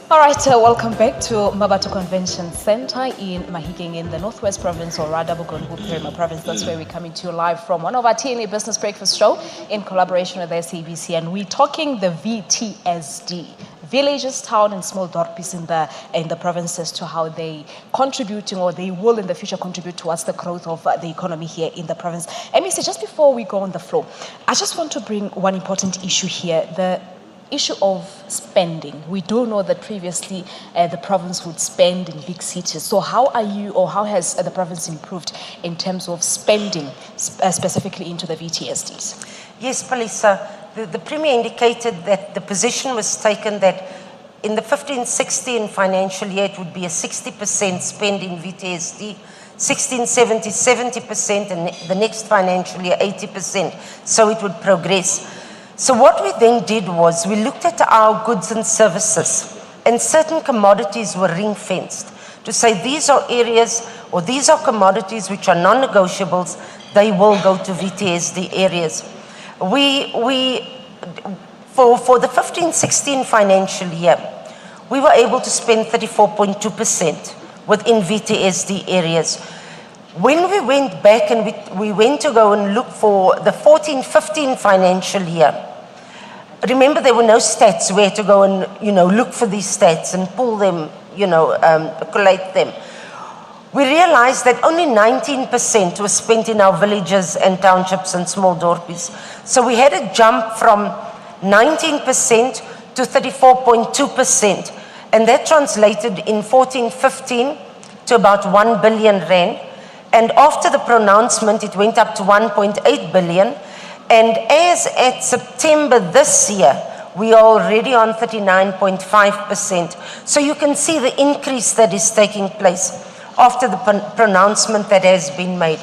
All right, welcome back to Mabatu Convention Center in Mahikeng in the Northwest Province, or rather Bugongu Province. That's where we're coming to you live from one of our TNA Business Breakfast show in collaboration with SABC, and we're talking the VTSD. Villages, town, and small dorpes in the province as to how they contributing, or they will in the future contribute towards the growth of the economy here in the province. And Mr. just before we go on the floor, I just want to bring one important issue here: the issue of spending. We do know that previously the province would spend in big cities. So how are you, or how has the province improved in terms of spending specifically into the VTSDs? Yes, Palisa. The Premier indicated that the position was taken that in the 15-16 financial year, it would be a 60% spend in VTSD, 16-70, 70%, and the next financial year, 80%. So it would progress. So what we then did was we looked at our goods and services, and certain commodities were ring-fenced to say these are areas, or these are commodities which are non-negotiables, they will go to VTSD areas. For the 15-16 financial year, we were able to spend 34.2% within VTSD areas. When we went back and we went to go and look for the 14-15 financial year, remember there were no stats where to go and, look for these stats and pull them, collate them. We realized that only 19% was spent in our villages and townships and small dorpies. So we had a jump from 19% to 34.2%. And that translated in 14-15 to about 1 billion rand. And after the pronouncement, it went up to 1.8 billion. And as at September this year, we are already on 39.5%. So you can see the increase that is taking place after the pronouncement that has been made.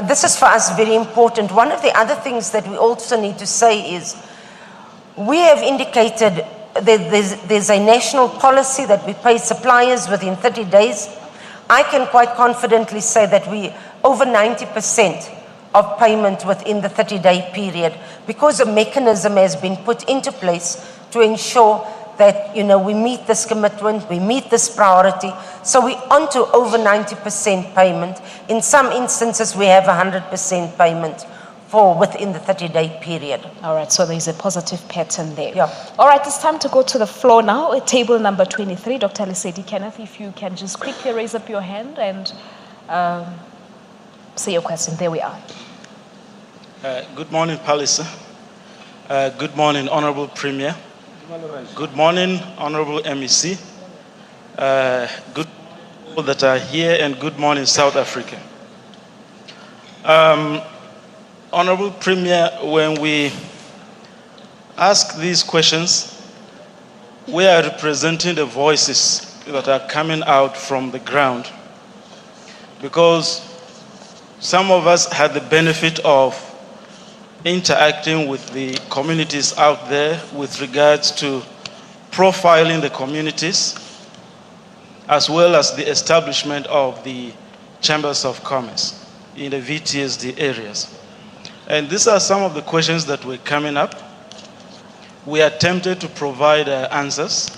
This is for us very important. One of the other things that we also need to say is we have indicated that there's a national policy that we pay suppliers within 30 days. I can quite confidently say that we over 90% of payment within the 30-day period, because a mechanism has been put into place to ensure that we meet this commitment, we meet this priority. So we're on to over 90% payment. In some instances, we have 100% payment for within the 30-day period. All right, so there's a positive pattern there. Yeah. All right, it's time to go to the floor now. At table number 23, Dr. Lesedi Kenneth, if you can just quickly raise up your hand and say your question. There we are. Good morning, Palisa. Good morning, Honorable Premier. Good morning, Honorable MEC. Good people that are here, and good morning, South Africa. Honorable Premier, when we ask these questions, we are representing the voices that are coming out from the ground, because some of us had the benefit of interacting with the communities out there with regards to profiling the communities, as well as the establishment of the chambers of commerce in the VTSD areas. And these are some of the questions that were coming up. We attempted to provide answers,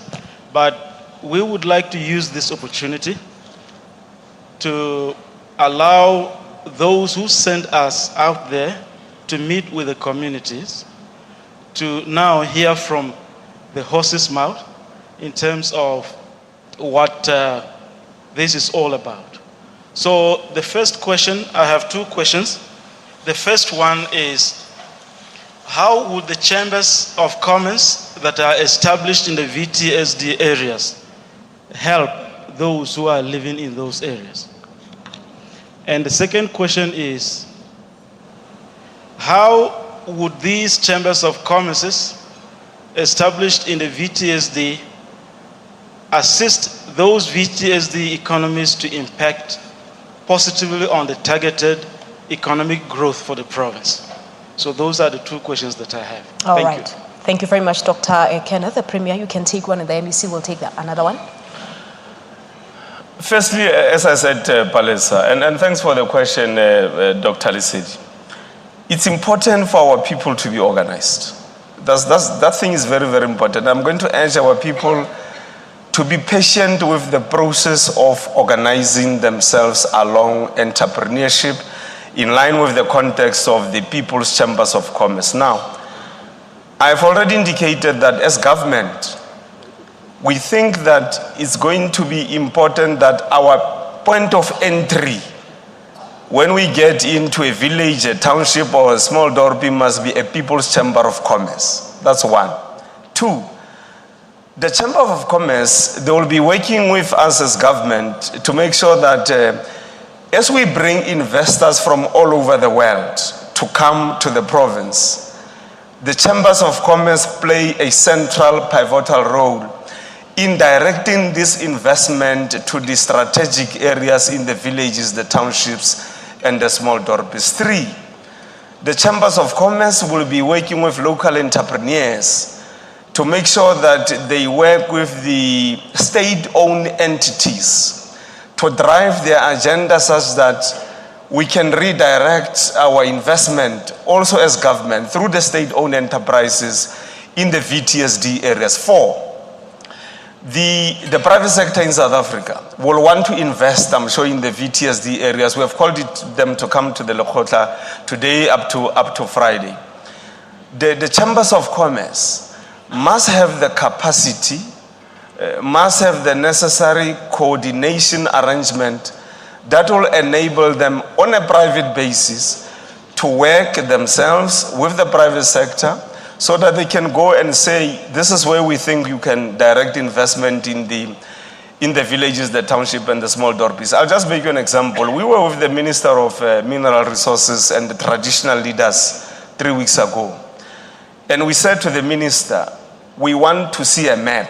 but we would like to use this opportunity to allow those who send us out there to meet with the communities, to now hear from the horse's mouth in terms of what this is all about. So the first question, I have two questions. The first one is, how would the chambers of commerce that are established in the VTSD areas help those who are living in those areas? And the second question is, how would these chambers of commerce established in the VTSD assist those VTSD economies to impact positively on the targeted economic growth for the province? So those are the two questions that I have. Thank you. Thank you very much, Dr. Kenneth. The Premier, you can take one, and the MEC will take another one. Firstly, as I said, Palisa, and thanks for the question, Dr. Lesedi. It's important for our people to be organized. That thing is very, very important. I'm going to urge our people to be patient with the process of organizing themselves along entrepreneurship in line with the context of the People's Chambers of Commerce. Now, I've already indicated that as government, we think that it's going to be important that our point of entry when we get into a village, a township, or a small dorpy must be a People's Chamber of Commerce. That's one. Two, the Chamber of Commerce, they will be working with us as government to make sure that as we bring investors from all over the world to come to the province, the Chambers of Commerce play a central, pivotal role in directing this investment to the strategic areas in the villages, the townships, and the small dorpies. Three, the Chambers of Commerce will be working with local entrepreneurs to make sure that they work with the state-owned entities to drive their agenda such that we can redirect our investment also as government through the state-owned enterprises in the VTSD areas. Four, the private sector in South Africa will want to invest, I'm sure, in the VTSD areas. We have called them to come to the Lekgotla today up to Friday. The Chambers of Commerce must have the capacity, must have the necessary coordination arrangement that will enable them on a private basis to work themselves with the private sector so that they can go and say, this is where we think you can direct investment in the villages, the township, and the small dorpies. I'll just make you an example. We were with the Minister of Mineral Resources and the traditional leaders 3 weeks ago. And we said to the minister, we want to see a map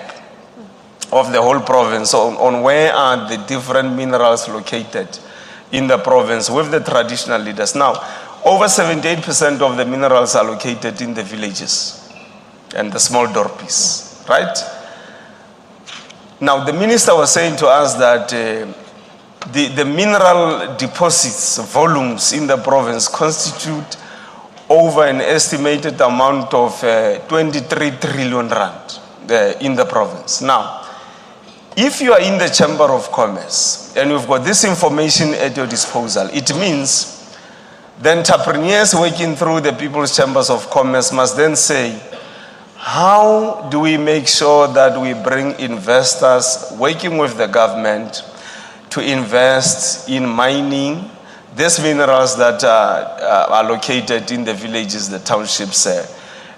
of the whole province on where are the different minerals located in the province with the traditional leaders. Now, over 78% of the minerals are located in the villages and the small dorpies, right? Now, the minister was saying to us that the mineral deposits, volumes in the province constitute over an estimated amount of 23 trillion rand in the province. Now, if you are in the Chamber of Commerce and you've got this information at your disposal, it means the entrepreneurs working through the People's Chambers of Commerce must then say, how do we make sure that we bring investors working with the government to invest in mining these minerals that are located in the villages, the townships,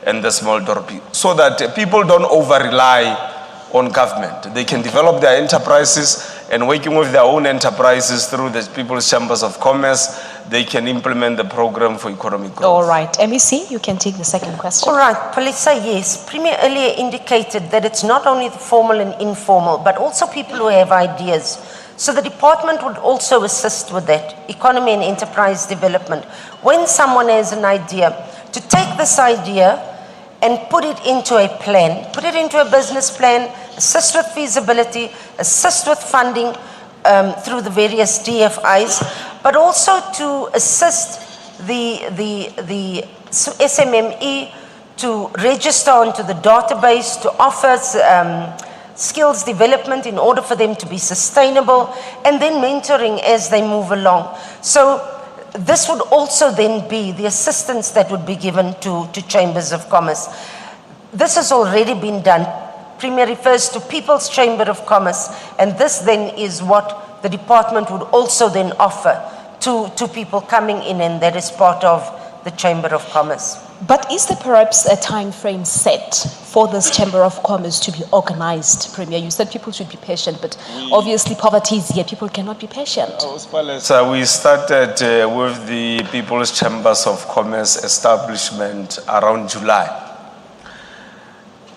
and the small dorpy, so that people don't over-rely on government. They can develop their enterprises, and working with their own enterprises through the People's Chambers of Commerce, they can implement the program for economic growth. All right. MEC, you can take the second question. All right, Palesa, yes. Premier earlier indicated that it's not only the formal and informal, but also people who have ideas. So the department would also assist with that, economy and enterprise development. When someone has an idea, to take this idea and put it into a plan, put it into a business plan, assist with feasibility, assist with funding through the various DFIs, but also to assist the SMME to register onto the database, to offer skills development in order for them to be sustainable, and then mentoring as they move along. So this would also then be the assistance that would be given to Chambers of Commerce. This has already been done. Premier refers to People's Chamber of Commerce, and this then is what the department would also then offer to people coming in, and that is part of the Chamber of Commerce. But is there perhaps a time frame set for this Chamber of Commerce to be organized, Premier? You said people should be patient, but obviously poverty is here. People cannot be patient. So we started with the People's Chambers of Commerce establishment around July.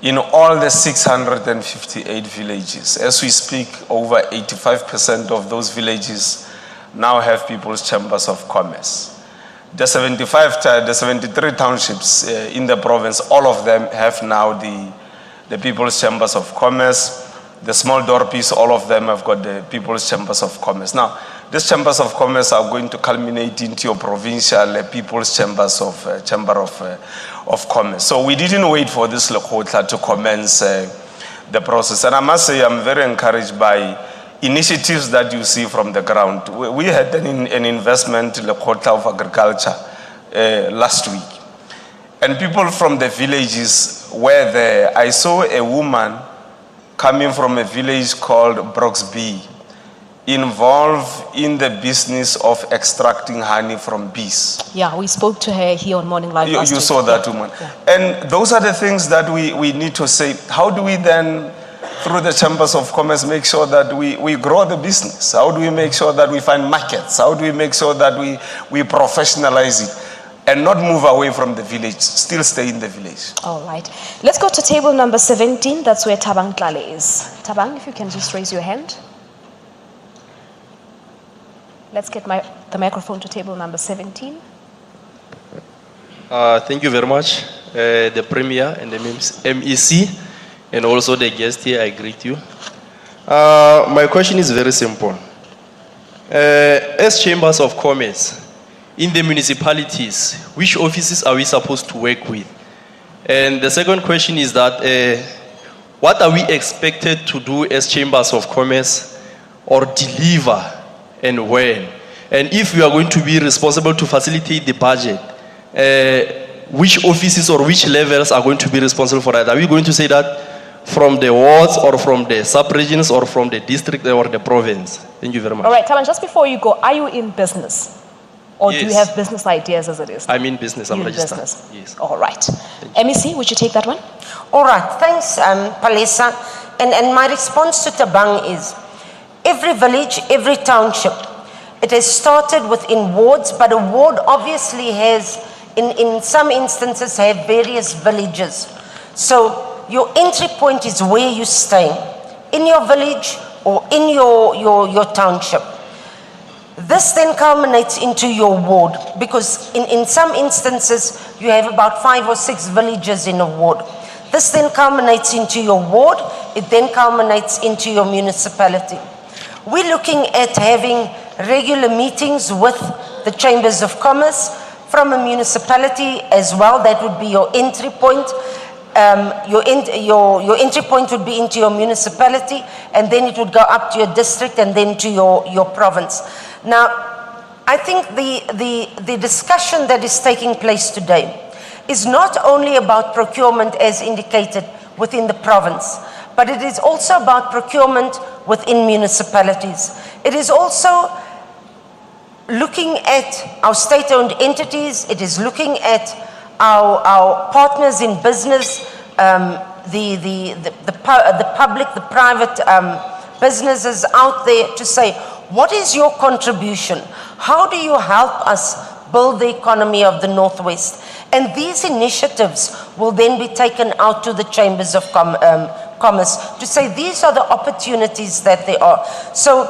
In all the 658 villages, as we speak, over 85% of those villages now have People's Chambers of Commerce. The 73 townships in the province, all of them have now the People's Chambers of Commerce. The small dorpies, all of them have got the People's Chambers of Commerce. Now, these Chambers of Commerce are going to culminate into your provincial People's Chambers of Chamber of Commerce. So we didn't wait for this Lekgotla to commence the process. And I must say I'm very encouraged by initiatives that you see from the ground. We had an investment in the Quarter of Agriculture last week. And people from the villages were there. I saw a woman coming from a village called Broxby, involved in the business of extracting honey from bees. Yeah, we spoke to her here on Morning Live last You week. saw that woman. Yeah. And those are the things that we need to say. How do we then, through the chambers of commerce, make sure that we grow the business? How do we make sure that we find markets? How do we make sure that we professionalize it? And not move away from the village, still stay in the village. All right. Let's go to table number 17. That's where Tabang Tlale is. Tabang, if you can just raise your hand. Let's get the microphone to table number 17. Thank you very much, the Premier and the MEC, and also the guest here. I greet you. My question is very simple. As chambers of commerce, in the municipalities, which offices are we supposed to work with? And the second question is that, what are we expected to do as chambers of commerce or deliver and when? And if we are going to be responsible to facilitate the budget, which offices or which levels are going to be responsible for that? Are we going to say that from the wards or from the sub-regions or from the district or the province? Thank you very much. All right, Taban, just before you go, are you in business? Or do you Yes. have business ideas as it is? I'm in business. I'm You're in registered. business. Yes. All right. MEC, would you take that one? All right, thanks, Palesa. And my response to Tabang is, every village, every township, it has started within wards, but a ward obviously has, in some instances, have various villages. So your entry point is where you're staying, in your village or in your township. This then culminates into your ward, because in some instances, you have about 5 or 6 villages in a ward. This then culminates into your ward, it then culminates into your municipality. We're looking at having regular meetings with the chambers of commerce from a municipality as well. That would be your entry point. Your entry point would be into your municipality, and then it would go up to your district and then to your province. Now, I think the discussion that is taking place today is not only about procurement as indicated within the province, but it is also about procurement within municipalities. It is also looking at our state-owned entities. It is looking at our partners in business, the public, the private businesses out there, to say, what is your contribution? How do you help us build the economy of the Northwest? And these initiatives will then be taken out to the chambers of commerce to say these are the opportunities that there are. So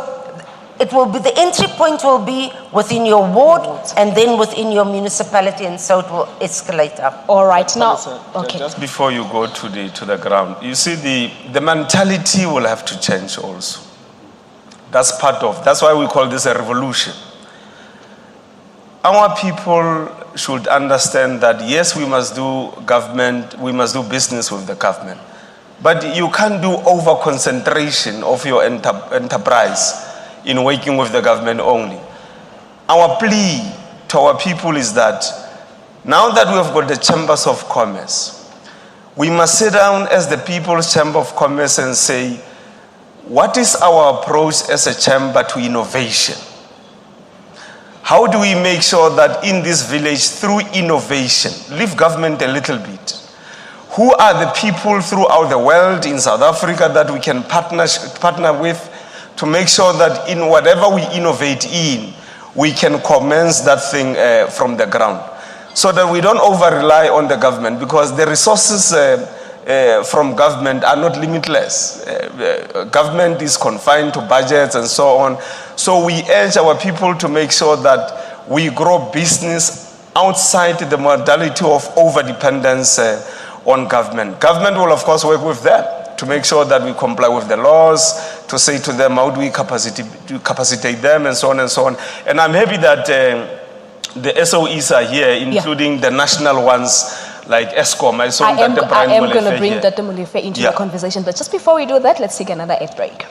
it will be, the entry point will be within your ward and then within your municipality, and so it will escalate up. All right, now, okay. Just before you go to the ground, you see the mentality will have to change also. That's why we call this a revolution. Our people should understand that yes, we must do government, we must do business with the government, but you can't do over concentration of your enterprise in working with the government only. Our plea to our people is that now that we have got the chambers of commerce, we must sit down as the People's Chamber of Commerce and say, what is our approach as a chamber to innovation? How do we make sure that in this village, through innovation, leave government a little bit, who are the people throughout the world, in South Africa, that we can partner with to make sure that in whatever we innovate in, we can commence that thing from the ground, so that we don't over-rely on the government, because the resources from government are not limitless. Government is confined to budgets and so on. So we urge our people to make sure that we grow business outside the modality of over-dependence on government. Government will, of course, work with them to make sure that we comply with the laws, to say to them how do we capacitate them, and so on and so on. And I'm happy that the SOEs are here, including the national ones like ESCOM. I saw I am Ntate Brian going to Molefe bring here. Ntate Molefe into Yeah. the conversation, but just before we do that, let's take another ad break.